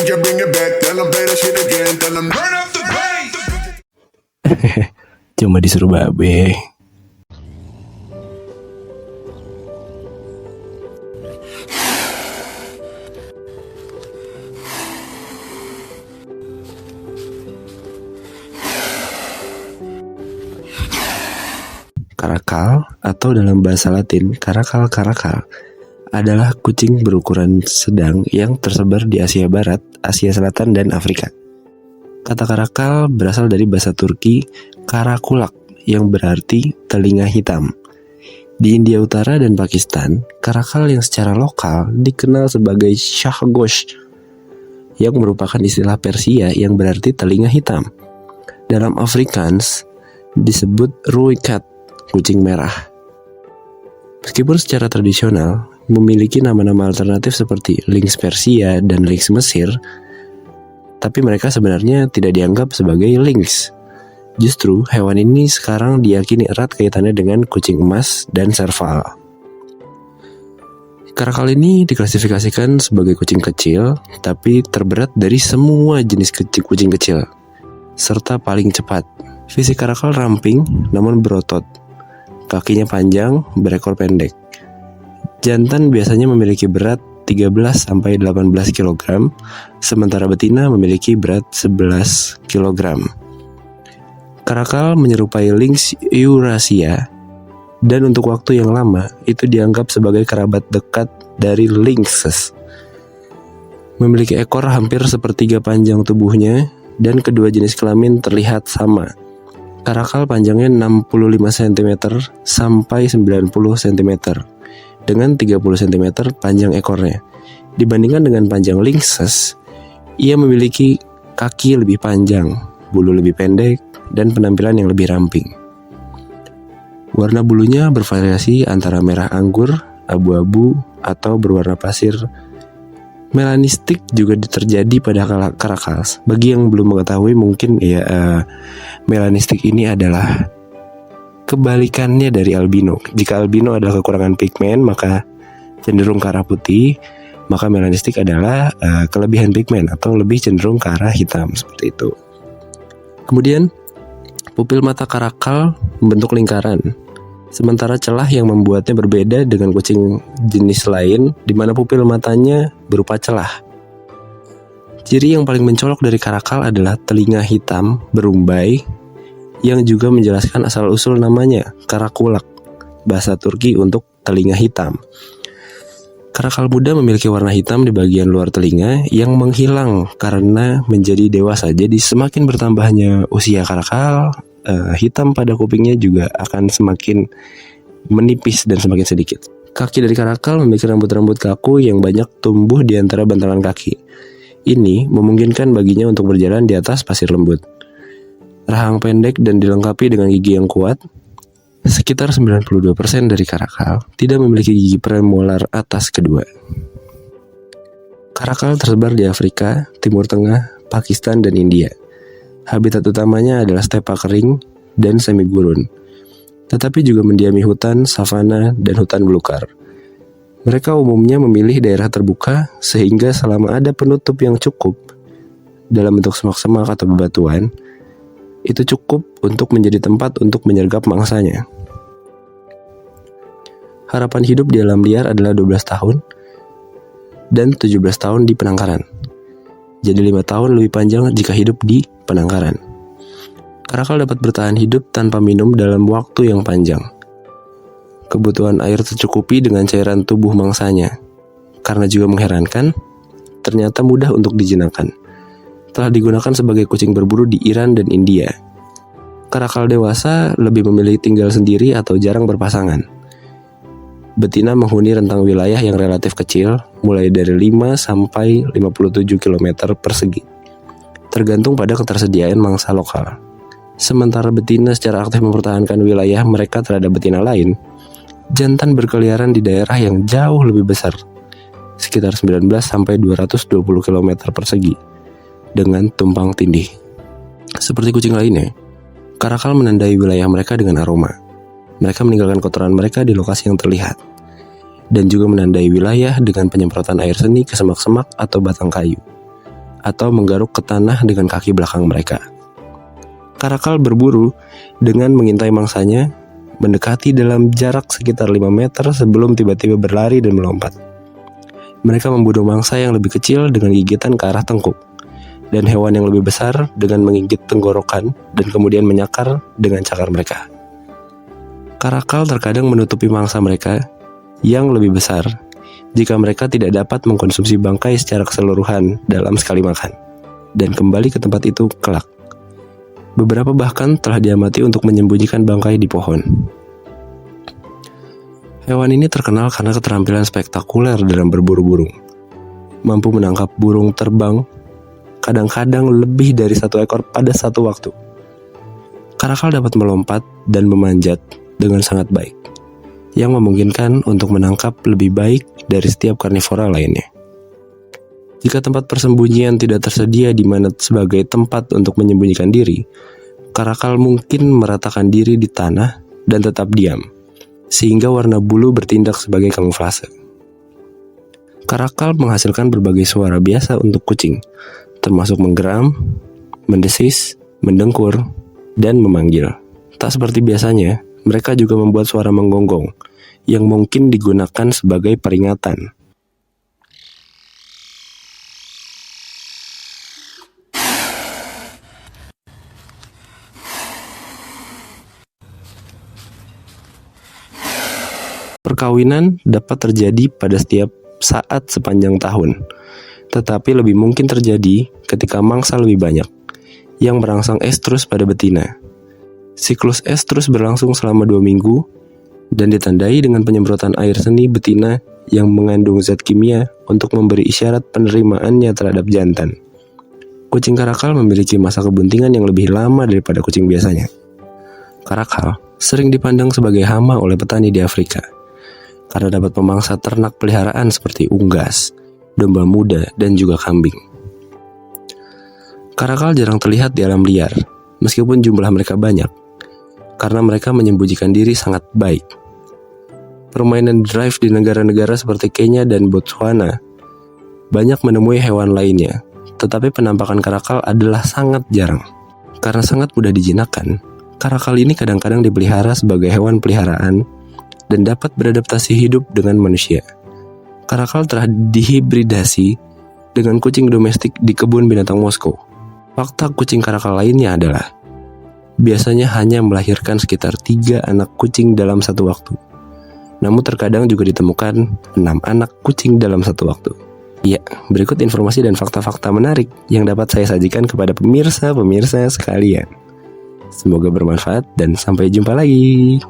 can bring it back, tell them play that shit again, tell them turn up the bass. Cuma disuruh babe. Karakal atau dalam bahasa Latin karakal adalah kucing berukuran sedang yang tersebar di Asia Barat, Asia Selatan, dan Afrika. Kata karakal berasal dari bahasa Turki karakulak yang berarti telinga hitam. Di India Utara dan Pakistan, karakal yang secara lokal dikenal sebagai shahgosh yang merupakan istilah Persia yang berarti telinga hitam. Dalam Afrikaans disebut rooikat, kucing merah. Meskipun secara tradisional memiliki nama-nama alternatif seperti lynx Persia dan lynx Mesir, tapi mereka sebenarnya tidak dianggap sebagai lynx. Justru hewan ini sekarang diyakini erat kaitannya dengan kucing emas dan serval. Karakal ini diklasifikasikan sebagai kucing kecil, tapi terberat dari semua jenis kucing kecil, serta paling cepat. Fisik karakal ramping namun berotot. Kakinya panjang, berekor pendek. Jantan biasanya memiliki berat 13-18 kg, sementara betina memiliki berat 11 kg. Karakal menyerupai lynx Eurasia, dan untuk waktu yang lama itu dianggap sebagai kerabat dekat dari lynxes. Memiliki ekor hampir sepertiga panjang tubuhnya, dan kedua jenis kelamin terlihat sama. Karakal panjangnya 65 cm sampai 90 cm, dengan 30 cm panjang ekornya. Dibandingkan dengan panjang lynxes, ia memiliki kaki lebih panjang, bulu lebih pendek, dan penampilan yang lebih ramping. Warna bulunya bervariasi antara merah anggur, abu-abu, atau berwarna pasir. Melanistik juga terjadi pada karakal. Bagi yang belum mengetahui mungkin melanistik ini adalah kebalikannya dari albino. Jika albino adalah kekurangan pigmen, maka cenderung ke arah putih, maka melanistik adalah kelebihan pigmen atau lebih cenderung ke arah hitam, seperti itu. Kemudian pupil mata karakal membentuk lingkaran, sementara celah yang membuatnya berbeda dengan kucing jenis lain, di mana pupil matanya berupa celah. Ciri yang paling mencolok dari karakal adalah telinga hitam berumbai, yang juga menjelaskan asal-usul namanya, karakulak, bahasa Turki untuk telinga hitam. Karakal muda memiliki warna hitam di bagian luar telinga yang menghilang karena menjadi dewasa. Jadi semakin bertambahnya usia karakal, hitam pada kupingnya juga akan semakin menipis dan semakin sedikit. Kaki dari karakal memiliki rambut-rambut kaku yang banyak tumbuh di antara bantalan kaki. Ini memungkinkan baginya untuk berjalan di atas pasir lembut. Rahang pendek dan dilengkapi dengan gigi yang kuat. Sekitar 92% dari karakal tidak memiliki gigi premolar atas kedua. Karakal tersebar di Afrika, Timur Tengah, Pakistan, dan India. Habitat utamanya adalah stepa kering dan semi gurun, tetapi juga mendiami hutan, savana, dan hutan belukar. Mereka umumnya memilih daerah terbuka sehingga selama ada penutup yang cukup dalam bentuk semak-semak atau bebatuan, itu cukup untuk menjadi tempat untuk menyergap mangsanya. Harapan hidup di alam liar adalah 12 tahun dan 17 tahun di penangkaran. Jadi 5 tahun lebih panjang jika hidup di penangkaran. Karakal dapat bertahan hidup tanpa minum dalam waktu yang panjang. Kebutuhan air tercukupi dengan cairan tubuh mangsanya. Karena juga mengherankan, ternyata mudah untuk dijinakkan. Telah digunakan sebagai kucing berburu di Iran dan India. Karakal dewasa lebih memilih tinggal sendiri atau jarang berpasangan. Betina menghuni rentang wilayah yang relatif kecil, mulai dari 5 sampai 57 km persegi, tergantung pada ketersediaan mangsa lokal. Sementara betina secara aktif mempertahankan wilayah mereka terhadap betina lain, jantan berkeliaran di daerah yang jauh lebih besar, sekitar 19 sampai 220 km persegi, dengan tumpang tindih. Seperti kucing lainnya, karakal menandai wilayah mereka dengan aroma. Mereka meninggalkan kotoran mereka di lokasi yang terlihat, dan juga menandai wilayah dengan penyemprotan air seni ke semak-semak atau batang kayu. atau menggaruk ke tanah dengan kaki belakang mereka. Karakal berburu dengan mengintai mangsanya, mendekati dalam jarak sekitar 5 meter sebelum tiba-tiba berlari dan melompat. Mereka membunuh mangsa yang lebih kecil dengan gigitan ke arah tengkuk, dan hewan yang lebih besar dengan menggigit tenggorokan dan kemudian menyakar dengan cakar mereka. Karakal terkadang menutupi mangsa mereka yang lebih besar jika mereka tidak dapat mengkonsumsi bangkai secara keseluruhan dalam sekali makan, dan kembali ke tempat itu kelak. Beberapa bahkan telah diamati untuk menyembunyikan bangkai di pohon. Hewan ini terkenal karena keterampilan spektakuler dalam berburu burung. Mampu menangkap burung terbang, kadang-kadang lebih dari 1 ekor pada satu waktu. Karakal dapat melompat dan memanjat dengan sangat baik, yang memungkinkan untuk menangkap lebih baik dari setiap karnivora lainnya. Jika tempat persembunyian tidak tersedia di mana sebagai tempat untuk menyembunyikan diri, karakal mungkin meratakan diri di tanah dan tetap diam, sehingga warna bulu bertindak sebagai kamuflase. Karakal menghasilkan berbagai suara biasa untuk kucing, termasuk menggeram, mendesis, mendengkur, dan memanggil. Tak seperti biasanya, mereka juga membuat suara menggonggong, yang mungkin digunakan sebagai peringatan. Perkawinan dapat terjadi pada setiap saat sepanjang tahun, tetapi lebih mungkin terjadi ketika mangsa lebih banyak, yang merangsang estrus pada betina. Siklus estrus berlangsung selama 2 minggu, dan ditandai dengan penyemprotan air seni betina yang mengandung zat kimia untuk memberi isyarat penerimaannya terhadap jantan. Kucing karakal memiliki masa kebuntingan yang lebih lama daripada kucing biasanya. Karakal sering dipandang sebagai hama oleh petani di Afrika, karena dapat memangsa ternak peliharaan seperti unggas, domba muda, dan juga kambing. Karakal jarang terlihat di alam liar, meskipun jumlah mereka banyak, karena mereka menyembunyikan diri sangat baik. Permainan drive di negara-negara seperti Kenya dan Botswana banyak menemui hewan lainnya, tetapi penampakan karakal adalah sangat jarang. Karena sangat mudah dijinakkan, karakal ini kadang-kadang dipelihara sebagai hewan peliharaan dan dapat beradaptasi hidup dengan manusia. Karakal telah dihibridasi dengan kucing domestik di kebun binatang Moskow. Fakta kucing karakal lainnya adalah biasanya hanya melahirkan sekitar 3 anak kucing dalam satu waktu. Namun terkadang juga ditemukan 6 anak kucing dalam satu waktu. Ya, berikut informasi dan fakta-fakta menarik yang dapat saya sajikan kepada pemirsa-pemirsa sekalian. Semoga bermanfaat dan sampai jumpa lagi.